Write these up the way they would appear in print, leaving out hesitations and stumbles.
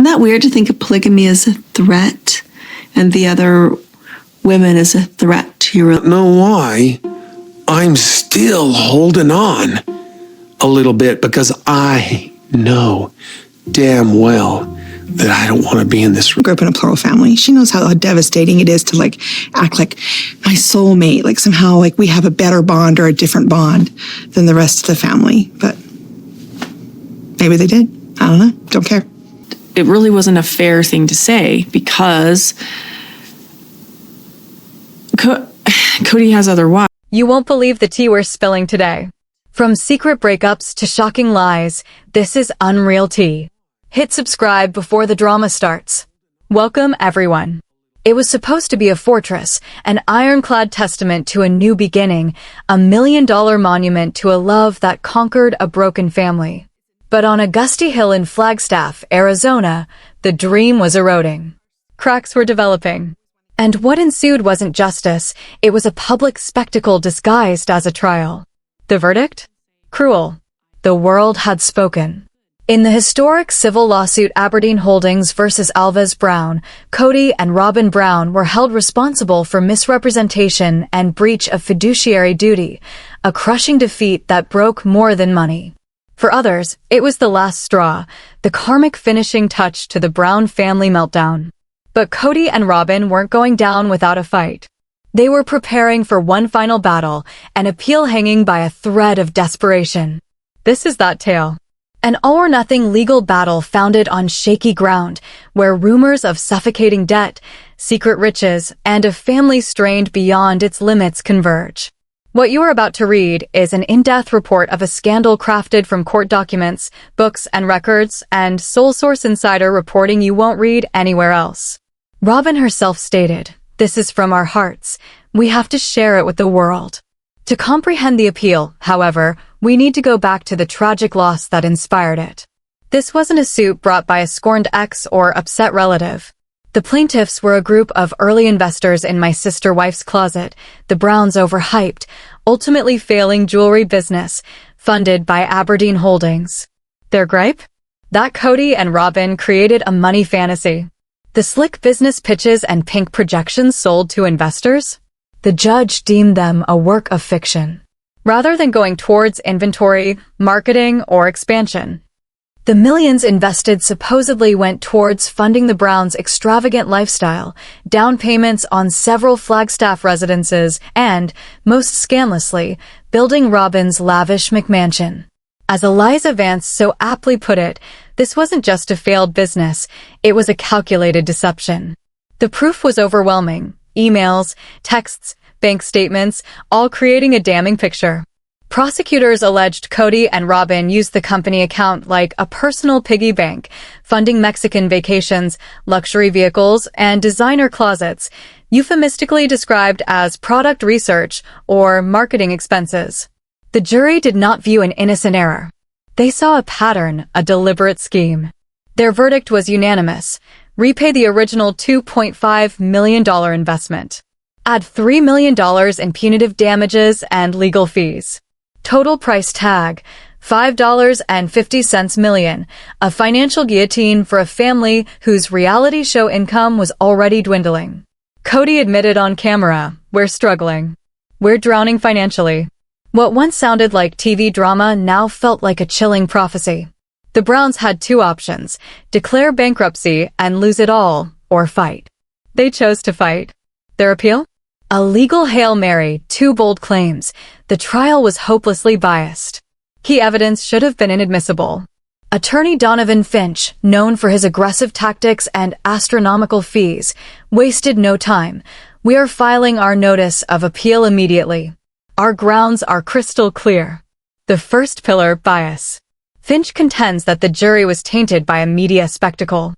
Isn't that weird to think of polygamy as a threat and the other women as a threat to your... I don't know why I'm still holding on a little bit, because I know damn well that I don't want to be in this room. Grew up in a plural family. She knows how devastating it is to act like my soulmate, like somehow like we have a better bond or a different bond than the rest of the family. But maybe they did. I don't know. Don't care. It really wasn't a fair thing to say, because Kody has other wives. You won't believe the tea we're spilling today. From secret breakups to shocking lies, this is Unreal Tea. Hit subscribe before the drama starts. Welcome, everyone. It was supposed to be a fortress, an ironclad testament to a new beginning, a $1 million monument to a love that conquered a broken family. But on a gusty hill in Flagstaff, Arizona, the dream was eroding. Cracks were developing. And what ensued wasn't justice, it was a public spectacle disguised as a trial. The verdict? Cruel. The world had spoken. In the historic civil lawsuit Aberdeen Holdings versus Alves Brown, Kody and Robin Brown were held responsible for misrepresentation and breach of fiduciary duty, a crushing defeat that broke more than money. For others, it was the last straw, the karmic finishing touch to the Brown family meltdown. But Kody and Robin weren't going down without a fight. They were preparing for one final battle, an appeal hanging by a thread of desperation. This is that tale. An all-or-nothing legal battle founded on shaky ground, where rumors of suffocating debt, secret riches, and a family strained beyond its limits converge. What you are about to read is an in-depth report of a scandal crafted from court documents, books and records, and sole source insider reporting you won't read anywhere else. Robin herself stated, "This is from our hearts. We have to share it with the world." To comprehend the appeal, however, we need to go back to the tragic loss that inspired it. This wasn't a suit brought by a scorned ex or upset relative. The plaintiffs were a group of early investors in my sister wife's closet, the Browns' overhyped, ultimately failing jewelry business, funded by Aberdeen Holdings. Their gripe? That Kody and Robin created a money fantasy. The slick business pitches and pink projections sold to investors? The judge deemed them a work of fiction, rather than going towards inventory, marketing, or expansion. The millions invested supposedly went towards funding the Browns' extravagant lifestyle, down payments on several Flagstaff residences, and, most scandalously, building Robin's lavish McMansion. As Eliza Vance so aptly put it, this wasn't just a failed business, it was a calculated deception. The proof was overwhelming. Emails, texts, bank statements, all creating a damning picture. Prosecutors alleged Kody and Robin used the company account like a personal piggy bank, funding Mexican vacations, luxury vehicles, and designer closets, euphemistically described as product research or marketing expenses. The jury did not view an innocent error. They saw a pattern, a deliberate scheme. Their verdict was unanimous. Repay the original $2.5 million investment. Add $3 million in punitive damages and legal fees. Total price tag, $5.50 million, a financial guillotine for a family whose reality show income was already dwindling. Kody admitted on camera, "We're struggling. We're drowning financially." What once sounded like TV drama now felt like a chilling prophecy. The Browns had two options: declare bankruptcy and lose it all, or fight. They chose to fight. Their appeal? A legal Hail Mary, two bold claims. The trial was hopelessly biased. Key evidence should have been inadmissible. Attorney Donovan Finch, known for his aggressive tactics and astronomical fees, wasted no time. "We are filing our notice of appeal immediately. Our grounds are crystal clear." The first pillar, bias. Finch contends that the jury was tainted by a media spectacle.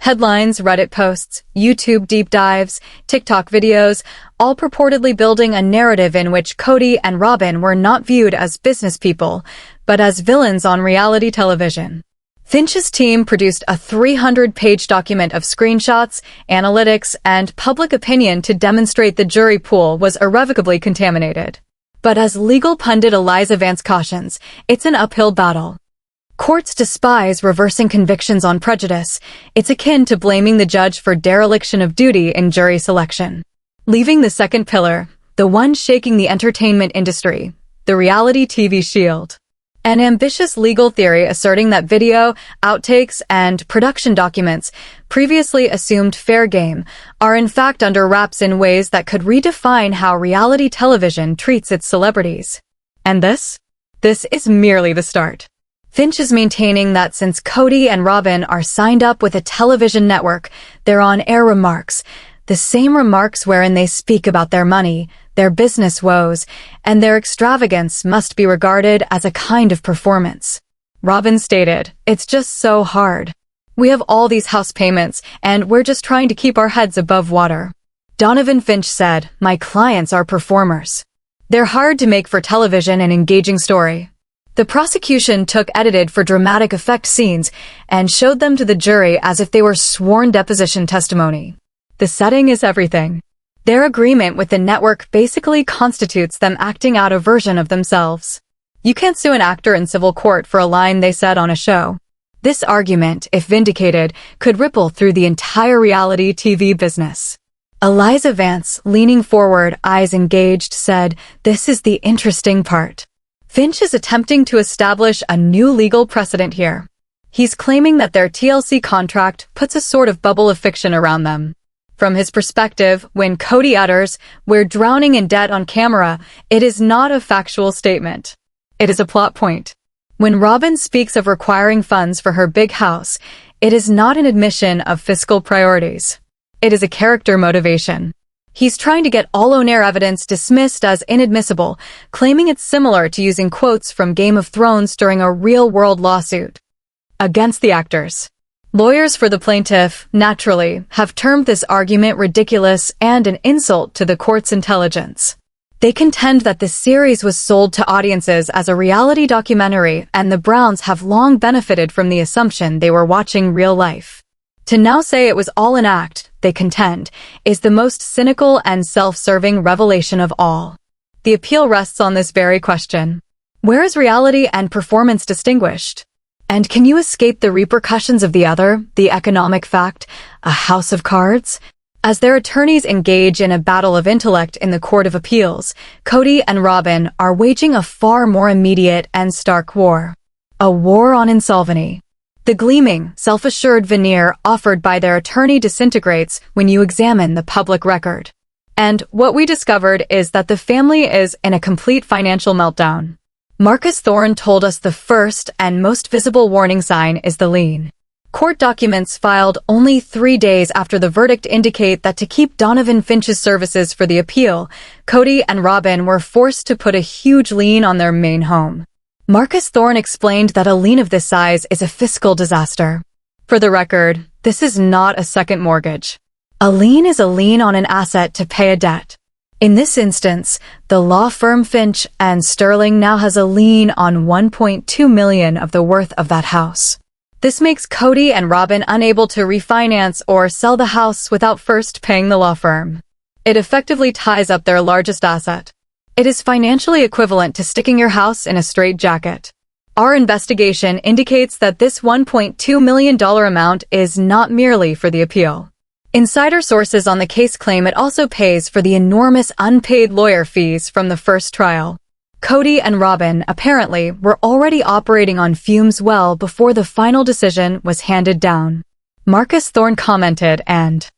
Headlines, Reddit posts, YouTube deep dives, TikTok videos, all purportedly building a narrative in which Kody and Robin were not viewed as business people, but as villains on reality television. Finch's team produced a 300-page document of screenshots, analytics, and public opinion to demonstrate the jury pool was irrevocably contaminated. But as legal pundit Eliza Vance cautions, it's an uphill battle. Courts despise reversing convictions on prejudice. It's akin to blaming the judge for dereliction of duty in jury selection. Leaving the second pillar, the one shaking the entertainment industry, the reality TV shield. An ambitious legal theory asserting that video, outtakes, and production documents, previously assumed fair game, are in fact under wraps in ways that could redefine how reality television treats its celebrities. And this? This is merely the start. Finch is maintaining that since Kody and Robin are signed up with a television network, their on-air remarks, the same remarks wherein they speak about their money, their business woes, and their extravagance must be regarded as a kind of performance. Robin stated, "It's just so hard. We have all these house payments, and we're just trying to keep our heads above water." Donovan Finch said, "My clients are performers. They're hard to make for television and engaging story." The prosecution took edited for dramatic effect scenes and showed them to the jury as if they were sworn deposition testimony. The setting is everything. Their agreement with the network basically constitutes them acting out a version of themselves. You can't sue an actor in civil court for a line they said on a show. This argument, if vindicated, could ripple through the entire reality TV business. Eliza Vance, leaning forward, eyes engaged, said, "This is the interesting part. Finch is attempting to establish a new legal precedent here. He's claiming that their TLC contract puts a sort of bubble of fiction around them. From his perspective, when Kody utters, 'We're drowning in debt on camera,' it is not a factual statement. It is a plot point. When Robin speaks of requiring funds for her big house, it is not an admission of fiscal priorities. It is a character motivation. He's trying to get all on-air evidence dismissed as inadmissible, claiming it's similar to using quotes from Game of Thrones during a real-world lawsuit. Against the actors. Lawyers for the plaintiff, naturally, have termed this argument ridiculous and an insult to the court's intelligence. They contend that the series was sold to audiences as a reality documentary, and the Browns have long benefited from the assumption they were watching real life. To now say it was all an act, they contend, is the most cynical and self-serving revelation of all. The appeal rests on this very question. Where is reality and performance distinguished? And can you escape the repercussions of the other, the economic fact, a house of cards? As their attorneys engage in a battle of intellect in the Court of Appeals, Kody and Robin are waging a far more immediate and stark war. A war on insolvency. The gleaming, self-assured veneer offered by their attorney disintegrates when you examine the public record. And what we discovered is that the family is in a complete financial meltdown. Marcus Thorne told us the first and most visible warning sign is the lien. Court documents filed only 3 days after the verdict indicate that to keep Donovan Finch's services for the appeal, Kody and Robin were forced to put a huge lien on their main home. Marcus Thorne explained that a lien of this size is a fiscal disaster. For the record, this is not a second mortgage. A lien is a lien on an asset to pay a debt. In this instance, the law firm Finch and Sterling now has a lien on $1.2 million of the worth of that house. This makes Kody and Robin unable to refinance or sell the house without first paying the law firm. It effectively ties up their largest asset. It is financially equivalent to sticking your house in a straitjacket. Our investigation indicates that this $1.2 million amount is not merely for the appeal. Insider sources on the case claim it also pays for the enormous unpaid lawyer fees from the first trial. Kody and Robin, apparently, were already operating on fumes well before the final decision was handed down. Marcus Thorne commented, and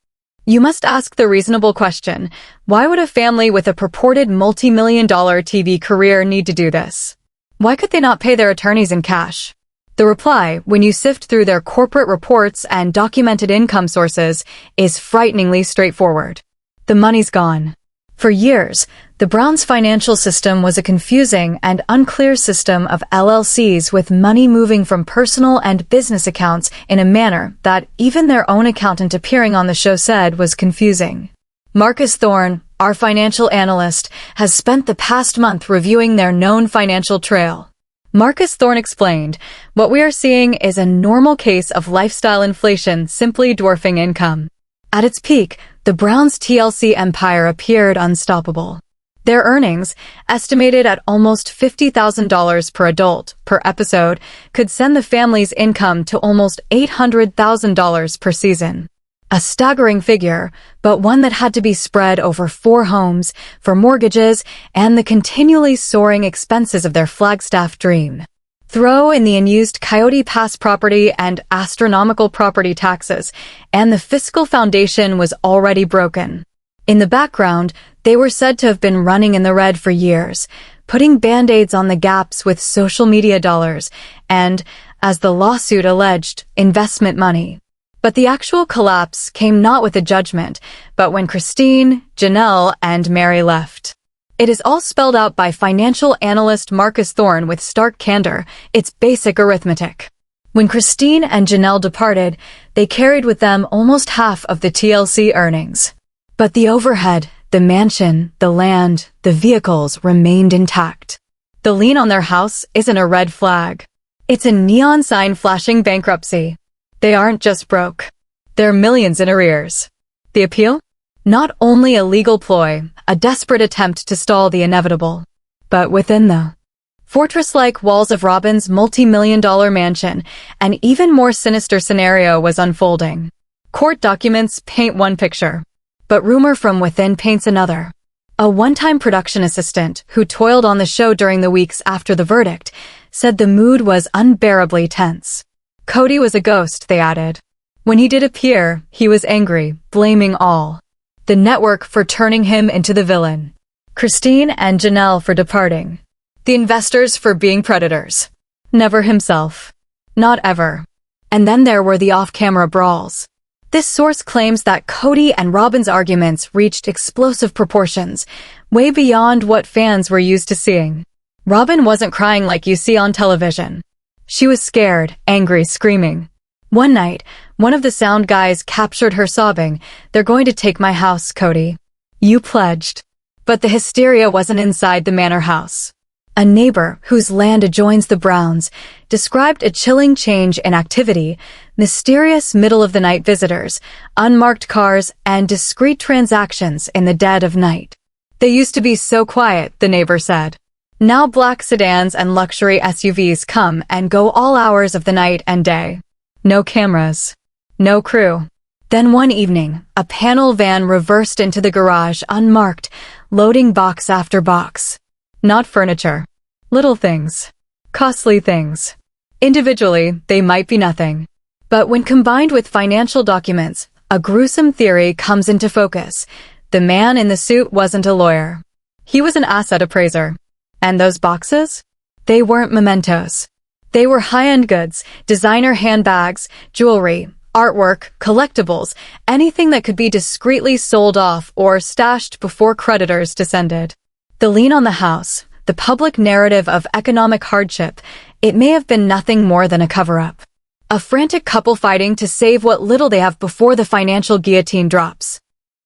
you must ask the reasonable question, why would a family with a purported multi-million-dollar TV career need to do this? Why could they not pay their attorneys in cash? The reply, when you sift through their corporate reports and documented income sources, is frighteningly straightforward. The money's gone. For years, the Browns' financial system was a confusing and unclear system of LLCs with money moving from personal and business accounts in a manner that even their own accountant appearing on the show said was confusing. Marcus Thorne, our financial analyst, has spent the past month reviewing their known financial trail. Marcus Thorne explained, what we are seeing is a normal case of lifestyle inflation simply dwarfing income. At its peak, the Browns' TLC empire appeared unstoppable. Their earnings, estimated at almost $50,000 per adult per episode, could send the family's income to almost $800,000 per season. A staggering figure, but one that had to be spread over 4 homes, for mortgages, and the continually soaring expenses of their Flagstaff dream. Throw in the unused Coyote Pass property and astronomical property taxes, and the fiscal foundation was already broken. In the background, they were said to have been running in the red for years, putting band-aids on the gaps with social media dollars and, as the lawsuit alleged, investment money. But the actual collapse came not with a judgment, but when Christine, Janelle, and Mary left. It is all spelled out by financial analyst Marcus Thorne with stark candor. It's basic arithmetic. When Christine and Janelle departed, they carried with them almost half of the TLC earnings. But the overhead, the mansion, the land, the vehicles remained intact. The lien on their house isn't a red flag. It's a neon sign flashing bankruptcy. They aren't just broke. They're millions in arrears. The appeal? Not only a legal ploy, a desperate attempt to stall the inevitable, but within the fortress-like walls of Robin's multi-million-dollar mansion, an even more sinister scenario was unfolding. Court documents paint one picture, but rumor from within paints another. A one-time production assistant who toiled on the show during the weeks after the verdict said the mood was unbearably tense. Kody was a ghost, they added. When he did appear, he was angry, blaming all. The network for turning him into the villain. Christine and Janelle for departing. The investors for being predators. Never himself. Not ever. And then there were the off-camera brawls. This source claims that Kody and Robin's arguments reached explosive proportions, way beyond what fans were used to seeing. Robin wasn't crying like you see on television. She was scared, angry, screaming. One night, one of the sound guys captured her sobbing, "They're going to take my house, Kody. You pledged." But the hysteria wasn't inside the manor house. A neighbor, whose land adjoins the Browns, described a chilling change in activity, mysterious middle-of-the-night visitors, unmarked cars, and discreet transactions in the dead of night. They used to be so quiet, the neighbor said. Now black sedans and luxury SUVs come and go all hours of the night and day. No cameras. No crew. Then one evening, a panel van reversed into the garage unmarked, loading box after box. Not furniture. Little things. Costly things. Individually, they might be nothing. But when combined with financial documents, a gruesome theory comes into focus. The man in the suit wasn't a lawyer. He was an asset appraiser. And those boxes? They weren't mementos. They were high-end goods, designer handbags, jewelry, artwork, collectibles, anything that could be discreetly sold off or stashed before creditors descended. The lien on the house, the public narrative of economic hardship, it may have been nothing more than a cover-up. A frantic couple fighting to save what little they have before the financial guillotine drops.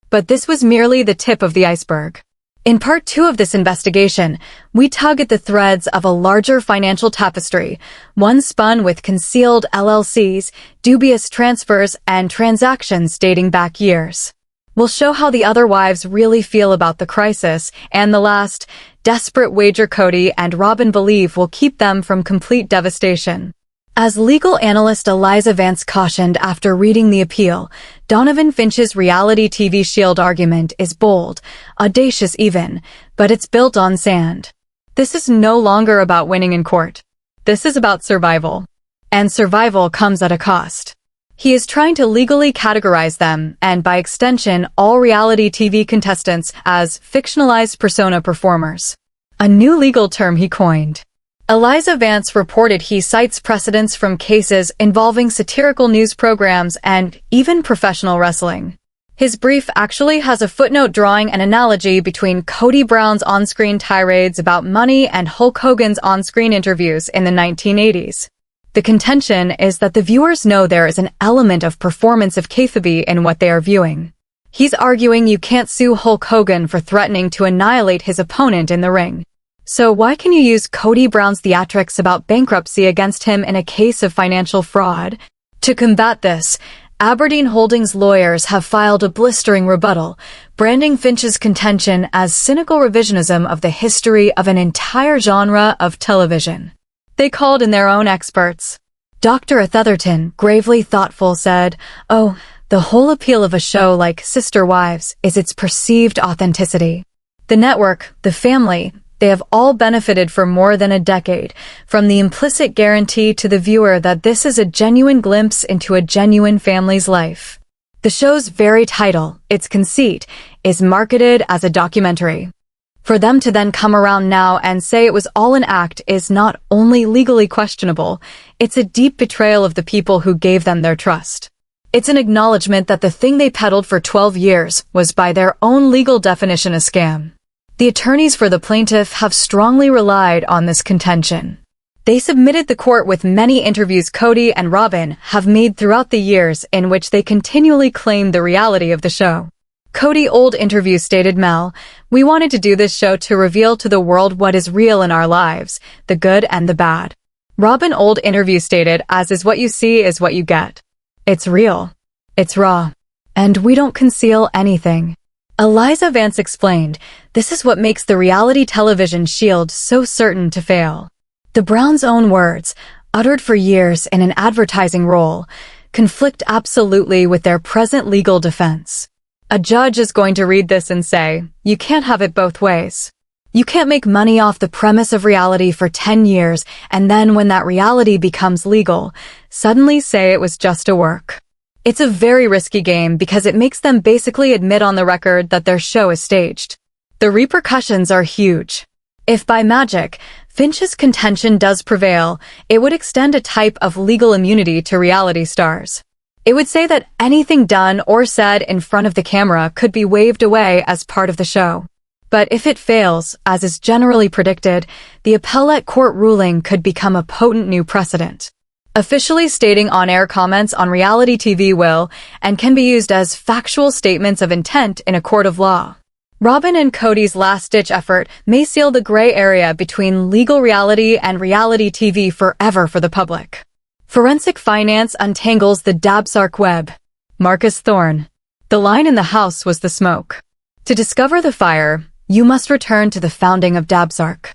But this was merely the tip of the iceberg. In part 2 of this investigation, we tug at the threads of a larger financial tapestry, one spun with concealed LLCs, dubious transfers, and transactions dating back years. We'll show how the other wives really feel about the crisis, and the last, desperate wager Kody and Robin believe will keep them from complete devastation. As legal analyst Eliza Vance cautioned after reading the appeal, Donovan Finch's reality TV Shield argument is bold, audacious even, but it's built on sand. This is no longer about winning in court. This is about survival. And survival comes at a cost. He is trying to legally categorize them, and by extension, all reality TV contestants, as fictionalized persona performers. A new legal term he coined. Eliza Vance reported he cites precedents from cases involving satirical news programs and even professional wrestling. His brief actually has a footnote drawing an analogy between Kody Brown's on-screen tirades about money and Hulk Hogan's on-screen interviews in the 1980s. The contention is that the viewers know there is an element of performance of kayfabe in what they are viewing. He's arguing you can't sue Hulk Hogan for threatening to annihilate his opponent in the ring. So why can you use Kody Brown's theatrics about bankruptcy against him in a case of financial fraud? To combat this, Aberdeen Holdings lawyers have filed a blistering rebuttal, branding Finch's contention as cynical revisionism of the history of an entire genre of television. They called in their own experts. Dr. Atherton, gravely thoughtful, said, "Oh, the whole appeal of a show like Sister Wives is its perceived authenticity. The network, the family, they have all benefited for more than a decade from the implicit guarantee to the viewer that this is a genuine glimpse into a genuine family's life. The show's very title, its conceit, is marketed as a documentary. For them to then come around now and say it was all an act is not only legally questionable, it's a deep betrayal of the people who gave them their trust. It's an acknowledgement that the thing they peddled for 12 years was by their own legal definition a scam." The attorneys for the plaintiff have strongly relied on this contention. They submitted the court with many interviews Kody and Robin have made throughout the years in which they continually claim the reality of the show. Kody old interview stated, "Mel, we wanted to do this show to reveal to the world what is real in our lives, the good and the bad." Robin old interview stated, "As is what you see is what you get. It's real. It's raw. And we don't conceal anything." Eliza Vance explained, "This is what makes the reality television shield so certain to fail." The Browns' own words, uttered for years in an advertising role, conflict absolutely with their present legal defense. A judge is going to read this and say, "You can't have it both ways. You can't make money off the premise of reality for 10 years and then when that reality becomes legal, suddenly say it was just a work." It's a very risky game because it makes them basically admit on the record that their show is staged. The repercussions are huge. If by magic, Finch's contention does prevail, it would extend a type of legal immunity to reality stars. It would say that anything done or said in front of the camera could be waved away as part of the show. But if it fails, as is generally predicted, the appellate court ruling could become a potent new precedent. Officially stating on-air comments on reality TV will and can be used as factual statements of intent in a court of law. Robin and Kody's last-ditch effort may seal the gray area between legal reality and reality TV forever for the public. Forensic finance untangles the Dabsark web. Marcus Thorne. The line in the house was the smoke. To discover the fire, you must return to the founding of Dabsark.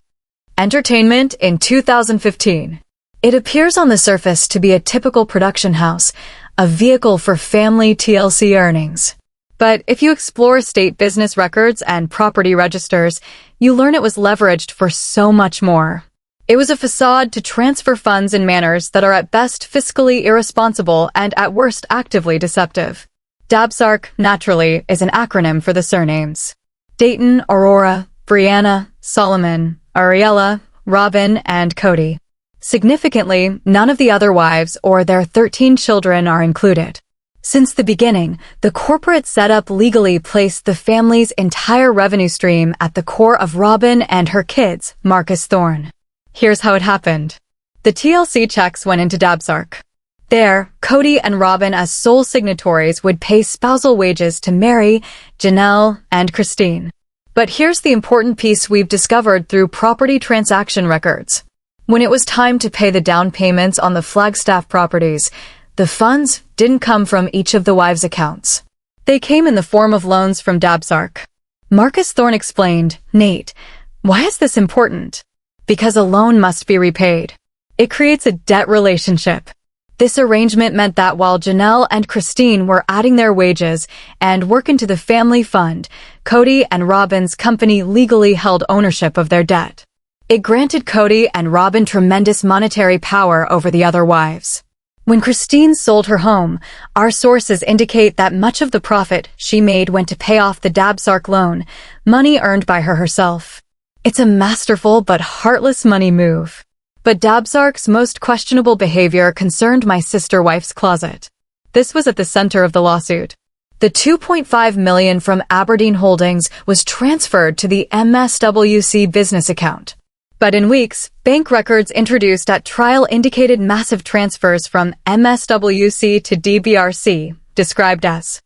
Entertainment in 2015. It appears on the surface to be a typical production house, a vehicle for family TLC earnings. But if you explore state business records and property registers, you learn it was leveraged for so much more. It was a facade to transfer funds in manners that are at best fiscally irresponsible and at worst actively deceptive. Dabsark, naturally, is an acronym for the surnames. Dayton, Aurora, Brianna, Solomon, Ariella, Robin, and Kody. Significantly, none of the other wives or their 13 children are included. Since the beginning, the corporate setup legally placed the family's entire revenue stream at the core of Robin and her kids, Marcus Thorne. Here's how it happened. The TLC checks went into Dabsark. There, Kody and Robin as sole signatories would pay spousal wages to Mary, Janelle, and Christine. But here's the important piece we've discovered through property transaction records. When it was time to pay the down payments on the Flagstaff properties, the funds didn't come from each of the wives' accounts. They came in the form of loans from Dabsark. Marcus Thorne explained, "Nate, why is this important? Because a loan must be repaid. It creates a debt relationship." This arrangement meant that while Janelle and Christine were adding their wages and work into the family fund, Kody and Robin's company legally held ownership of their debt. It granted Kody and Robin tremendous monetary power over the other wives. When Christine sold her home, our sources indicate that much of the profit she made went to pay off the Dabsark loan, money earned by her herself. It's a masterful but heartless money move. But Dabsark's most questionable behavior concerned my sister wife's closet. This was at the center of the lawsuit. The $2.5 million from Aberdeen Holdings was transferred to the MSWC business account. But in weeks, bank records introduced at trial indicated massive transfers from MSWC to DBRC, described as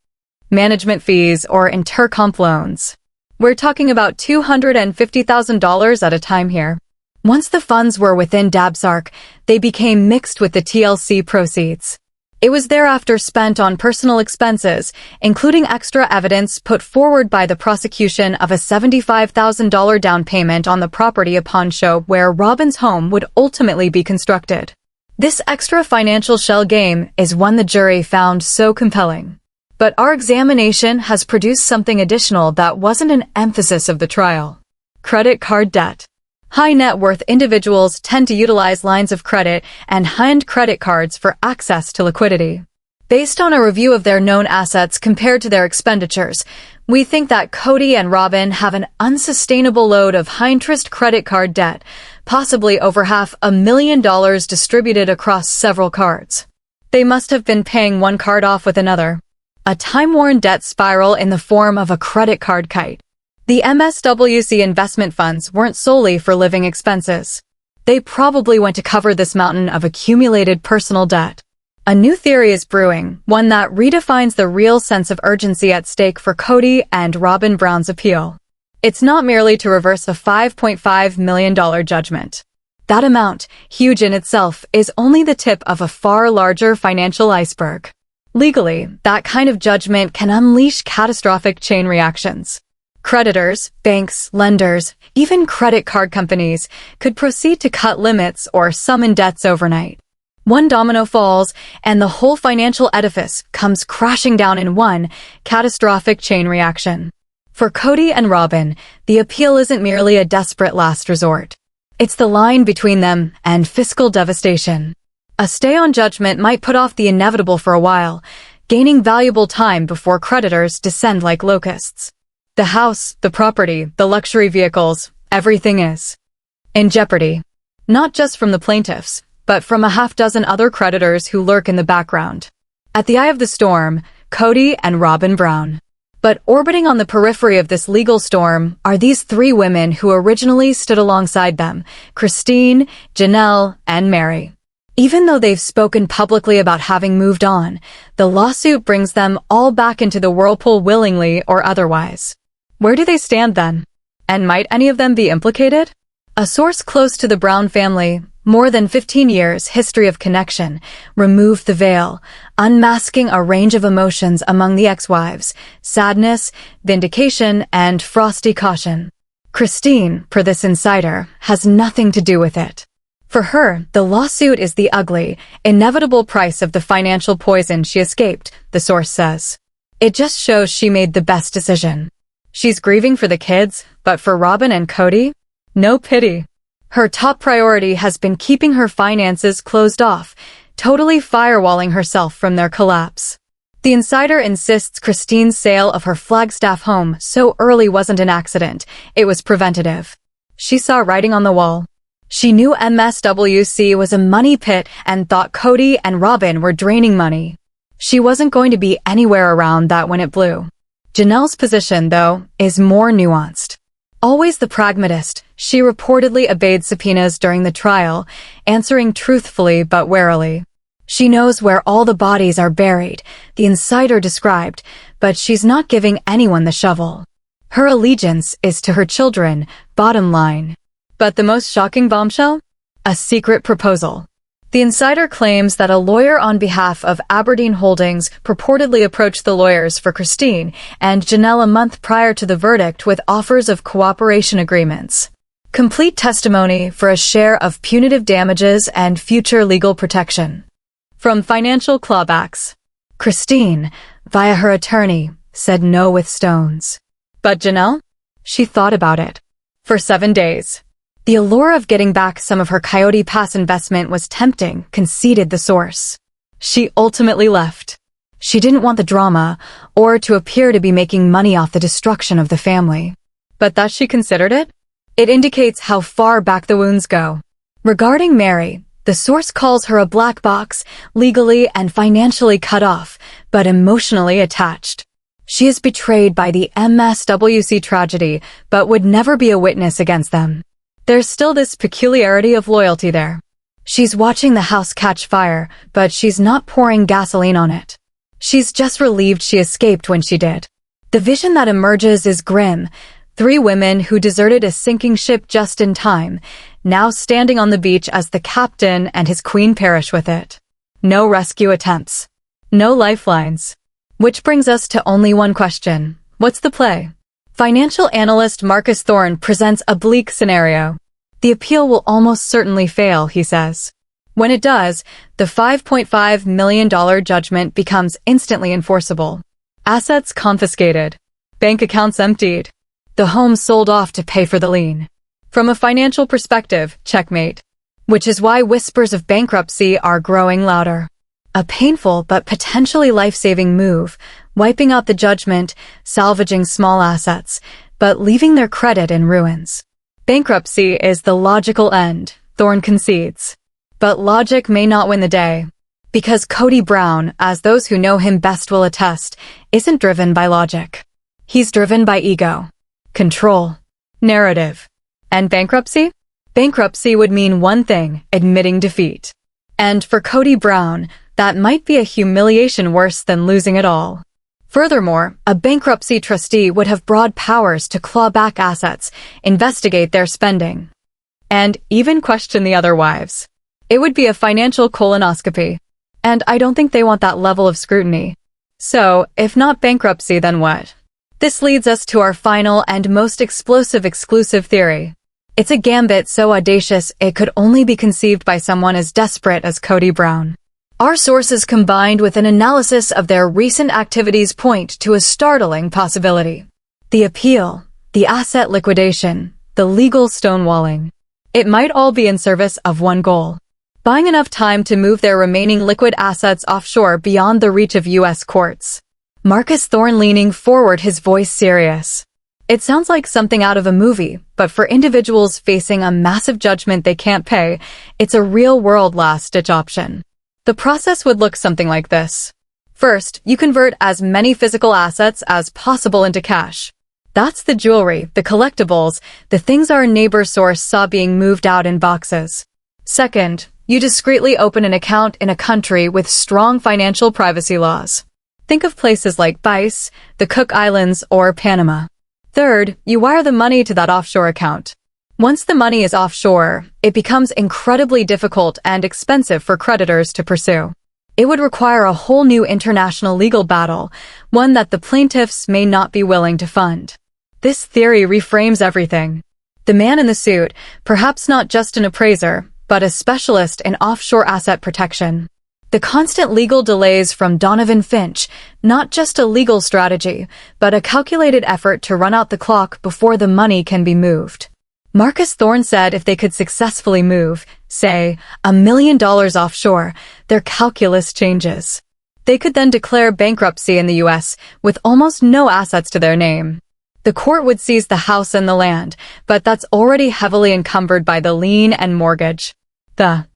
management fees or intercomp loans. We're talking about $250,000 at a time here. Once the funds were within Dabsark, they became mixed with the TLC proceeds. It was thereafter spent on personal expenses, including extra evidence put forward by the prosecution of a $75,000 down payment on the property upon show where Robin's home would ultimately be constructed. This extra financial shell game is one the jury found so compelling. But our examination has produced something additional that wasn't an emphasis of the trial. Credit card debt. High net worth individuals tend to utilize lines of credit and high-end credit cards for access to liquidity. Based on a review of their known assets compared to their expenditures, we think that Kody and Robin have an unsustainable load of high-interest credit card debt, possibly over $500,000 distributed across several cards. They must have been paying one card off with another. A time-worn debt spiral in the form of a credit card kite. The MSWC investment funds weren't solely for living expenses. They probably went to cover this mountain of accumulated personal debt. A new theory is brewing, one that redefines the real sense of urgency at stake for Kody and Robin Brown's appeal. It's not merely to reverse a $5.5 million judgment. That amount, huge in itself, is only the tip of a far larger financial iceberg. Legally, that kind of judgment can unleash catastrophic chain reactions. Creditors, banks, lenders, even credit card companies could proceed to cut limits or summon debts overnight. One domino falls, and the whole financial edifice comes crashing down in one catastrophic chain reaction. For Kody and Robin, the appeal isn't merely a desperate last resort. It's the line between them and fiscal devastation. A stay on judgment might put off the inevitable for a while, gaining valuable time before creditors descend like locusts. The house, the property, the luxury vehicles, everything is in jeopardy. Not just from the plaintiffs, but from a half-dozen other creditors who lurk in the background. At the eye of the storm, Kody and Robin Brown. But orbiting on the periphery of this legal storm are these three women who originally stood alongside them: Christine, Janelle, and Mary. Even though they've spoken publicly about having moved on, the lawsuit brings them all back into the whirlpool willingly or otherwise. Where do they stand then? And might any of them be implicated? A source close to the Brown family, more than 15 years history of connection, removed the veil, unmasking a range of emotions among the ex-wives: sadness, vindication, and frosty caution. Christine, per this insider, has nothing to do with it. For her, the lawsuit is the ugly, inevitable price of the financial poison she escaped, the source says. It just shows she made the best decision. She's grieving for the kids, but for Robin and Kody? No pity. Her top priority has been keeping her finances closed off, totally firewalling herself from their collapse. The insider insists Christine's sale of her Flagstaff home so early wasn't an accident, it was preventative. She saw writing on the wall. She knew MSWC was a money pit and thought Kody and Robin were draining money. She wasn't going to be anywhere around that when it blew. Janelle's position, though, is more nuanced. Always the pragmatist, she reportedly obeyed subpoenas during the trial, answering truthfully but warily. She knows where all the bodies are buried, the insider described, but she's not giving anyone the shovel. Her allegiance is to her children, bottom line. But the most shocking bombshell? A secret proposal. The insider claims that a lawyer on behalf of Aberdeen Holdings purportedly approached the lawyers for Christine and Janelle a month prior to the verdict with offers of cooperation agreements. Complete testimony for a share of punitive damages and future legal protection. From financial clawbacks. Christine, via her attorney, said no with stones. But Janelle? She thought about it. For 7 days. The allure of getting back some of her Coyote Pass investment was tempting, conceded the source. She ultimately left. She didn't want the drama, or to appear to be making money off the destruction of the family. But that she considered it? It indicates how far back the wounds go. Regarding Mary, the source calls her a black box, legally and financially cut off, but emotionally attached. She is betrayed by the MSWC tragedy, but would never be a witness against them. There's still this peculiarity of loyalty there. She's watching the house catch fire, but she's not pouring gasoline on it. She's just relieved she escaped when she did. The vision that emerges is grim. 3 women who deserted a sinking ship just in time, now standing on the beach as the captain and his queen perish with it. no rescue attempts, no lifelines. Which brings us to only one question. What's the play? Financial analyst Marcus Thorne presents a bleak scenario. The appeal will almost certainly fail, he says. When it does, the $5.5 million judgment becomes instantly enforceable. Assets confiscated. Bank accounts emptied. The home sold off to pay for the lien. From a financial perspective, checkmate. Which is why whispers of bankruptcy are growing louder. A painful but potentially life-saving move, wiping out the judgment, salvaging small assets, but leaving their credit in ruins. Bankruptcy is the logical end, Thorne concedes. But logic may not win the day. Because Kody Brown, as those who know him best will attest, isn't driven by logic. He's driven by ego, control, narrative. And bankruptcy? Bankruptcy would mean one thing, admitting defeat. And for Kody Brown, that might be a humiliation worse than losing it all. Furthermore, a bankruptcy trustee would have broad powers to claw back assets, investigate their spending, and even question the other wives. It would be a financial colonoscopy. And I don't think they want that level of scrutiny. So, if not bankruptcy, then what? This leads us to our final and most explosive exclusive theory. It's a gambit so audacious it could only be conceived by someone as desperate as Kody Brown. Our sources combined with an analysis of their recent activities point to a startling possibility. The appeal, the asset liquidation, the legal stonewalling. It might all be in service of one goal. Buying enough time to move their remaining liquid assets offshore beyond the reach of U.S. courts. Marcus Thorne leaning forward, his voice serious. It sounds like something out of a movie, but for individuals facing a massive judgment they can't pay, it's a real-world last-ditch option. The process would look something like this. First, you convert as many physical assets as possible into cash. That's the jewelry, the collectibles, the things our neighbor source saw being moved out in boxes. Second, you discreetly open an account in a country with strong financial privacy laws. Think of places like Bice, the Cook Islands, or Panama. Third, you wire the money to that offshore account. Once the money is offshore, it becomes incredibly difficult and expensive for creditors to pursue. It would require a whole new international legal battle, one that the plaintiffs may not be willing to fund. This theory reframes everything. The man in the suit, perhaps not just an appraiser, but a specialist in offshore asset protection. The constant legal delays from Donovan Finch, not just a legal strategy, but a calculated effort to run out the clock before the money can be moved. Marcus Thorne said if they could successfully move, say, $1 million offshore, their calculus changes. They could then declare bankruptcy in the U.S. with almost no assets to their name. The court would seize the house and the land, but that's already heavily encumbered by the lien and mortgage. The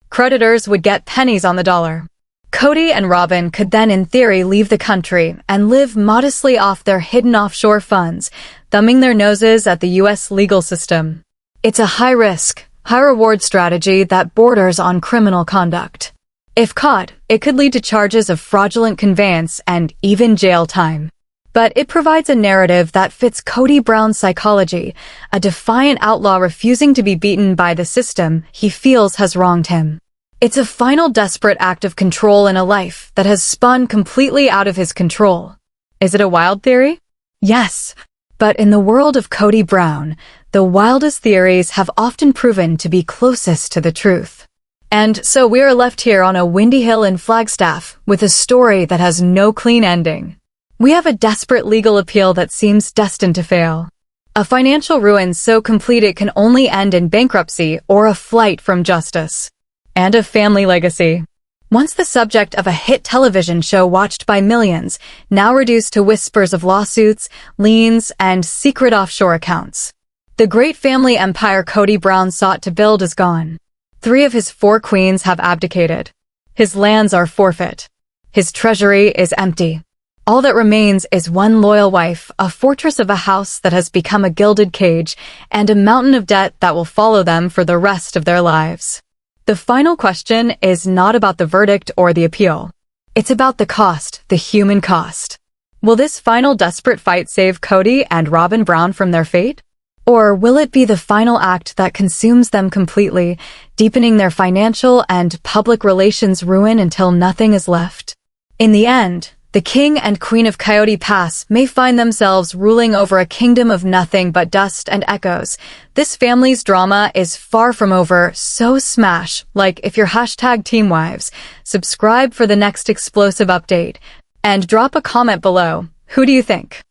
creditors would get pennies on the dollar. Kody and Robin could then in theory leave the country and live modestly off their hidden offshore funds, thumbing their noses at the U.S. legal system. It's a high-risk, high-reward strategy that borders on criminal conduct. If caught, it could lead to charges of fraudulent conveyance and even jail time. But it provides a narrative that fits Kody Brown's psychology, a defiant outlaw refusing to be beaten by the system he feels has wronged him. It's a final desperate act of control in a life that has spun completely out of his control. Is it a wild theory? Yes. But in the world of Kody Brown, the wildest theories have often proven to be closest to the truth. And so we are left here on a windy hill in Flagstaff with a story that has no clean ending. We have a desperate legal appeal that seems destined to fail. A financial ruin so complete it can only end in bankruptcy or a flight from justice. And a family legacy. Once the subject of a hit television show watched by millions, now reduced to whispers of lawsuits, liens, and secret offshore accounts. The great family empire Kody Brown sought to build is gone. 3 of his 4 queens have abdicated. His lands are forfeit. His treasury is empty. All that remains is one loyal wife, a fortress of a house that has become a gilded cage, and a mountain of debt that will follow them for the rest of their lives. The final question is not about the verdict or the appeal. It's about the cost, the human cost. Will this final desperate fight save Kody and Robin Brown from their fate? Or will it be the final act that consumes them completely, deepening their financial and public relations ruin until nothing is left? In the end, the king and queen of Coyote Pass may find themselves ruling over a kingdom of nothing but dust and echoes. This family's drama is far from over, so smash like if you're #TeamWives. Subscribe for the next explosive update, and drop a comment below. Who do you think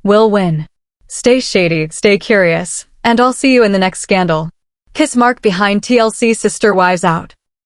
will win? Stay shady, stay curious, and I'll see you in the next scandal. Kiss mark behind TLC Sister Wives out.